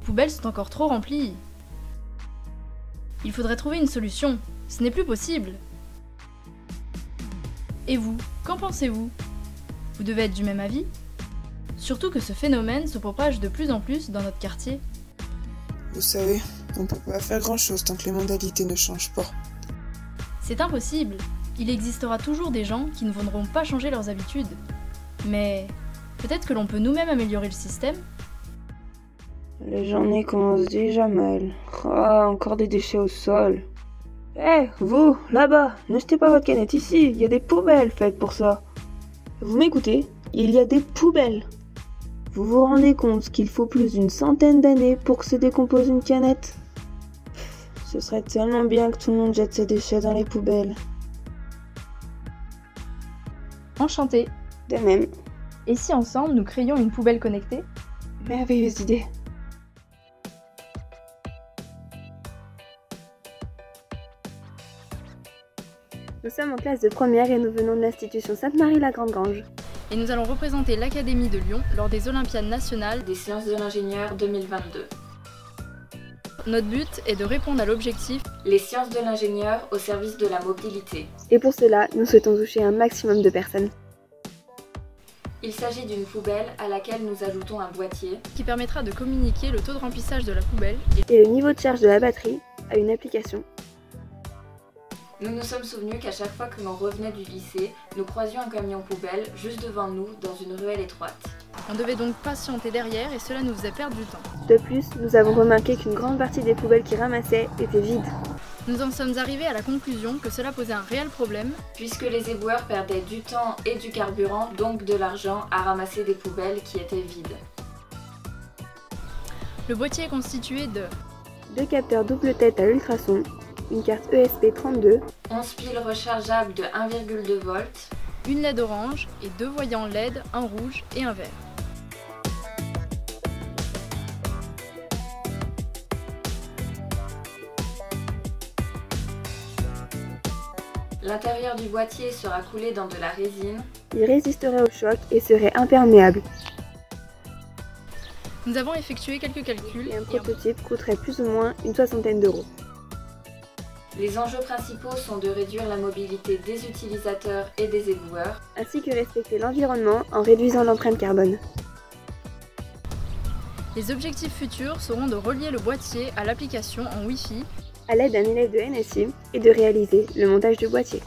poubelles sont encore trop remplies. Il faudrait trouver une solution, ce n'est plus possible. Et vous, qu'en pensez-vous? Vous devez être du même avis? Surtout que ce phénomène se propage de plus en plus dans notre quartier. Vous savez, on peut pas faire grand-chose tant que les mentalités ne changent pas. C'est impossible. Il existera toujours des gens qui ne voudront pas changer leurs habitudes. Mais peut-être que l'on peut nous-mêmes améliorer le système? Les journées commencent déjà mal. Ah, encore des déchets au sol. Eh, vous, là-bas, ne jetez pas votre canette ici, il y a des poubelles faites pour ça. Vous m'écoutez? Il y a des poubelles. Vous vous rendez compte qu'il faut plus d'une centaine d'années pour que se décompose une canette? Ce serait tellement bien que tout le monde jette ses déchets dans les poubelles. Enchanté. De même. Et si ensemble nous créions une poubelle connectée? Merveilleuse idée. Nous sommes en classe de première et nous venons de l'institution Sainte-Marie-la-Grande-Grange. Et nous allons représenter l'Académie de Lyon lors des Olympiades nationales des sciences de l'ingénieur 2022. Notre but est de répondre à l'objectif Les sciences de l'ingénieur au service de la mobilité. Et pour cela, nous souhaitons toucher un maximum de personnes. Il s'agit d'une poubelle à laquelle nous ajoutons un boîtier qui permettra de communiquer le taux de remplissage de la poubelle et le niveau de charge de la batterie à une application. Nous nous sommes souvenus qu'à chaque fois que l'on revenait du lycée, nous croisions un camion poubelle juste devant nous dans une ruelle étroite. On devait donc patienter derrière et cela nous faisait perdre du temps. De plus, nous avons remarqué qu'une grande partie des poubelles qui ramassaient étaient vides. Nous en sommes arrivés à la conclusion que cela posait un réel problème, puisque les éboueurs perdaient du temps et du carburant, donc de l'argent, à ramasser des poubelles qui étaient vides. Le boîtier est constitué de 2 capteurs double tête à ultrasons, une carte ESP32, 11 piles rechargeables de 1,2 volts, une LED orange et 2 voyants LED, un rouge et un vert. L'intérieur du boîtier sera coulé dans de la résine. Il résisterait au choc et serait imperméable. Nous avons effectué quelques calculs et un prototype coûterait plus ou moins une soixantaine d'euros. Les enjeux principaux sont de réduire la mobilité des utilisateurs et des éboueurs, ainsi que respecter l'environnement en réduisant l'empreinte carbone. Les objectifs futurs seront de relier le boîtier à l'application en Wi-Fi à l'aide d'un élève de NSI et de réaliser le montage du boîtier.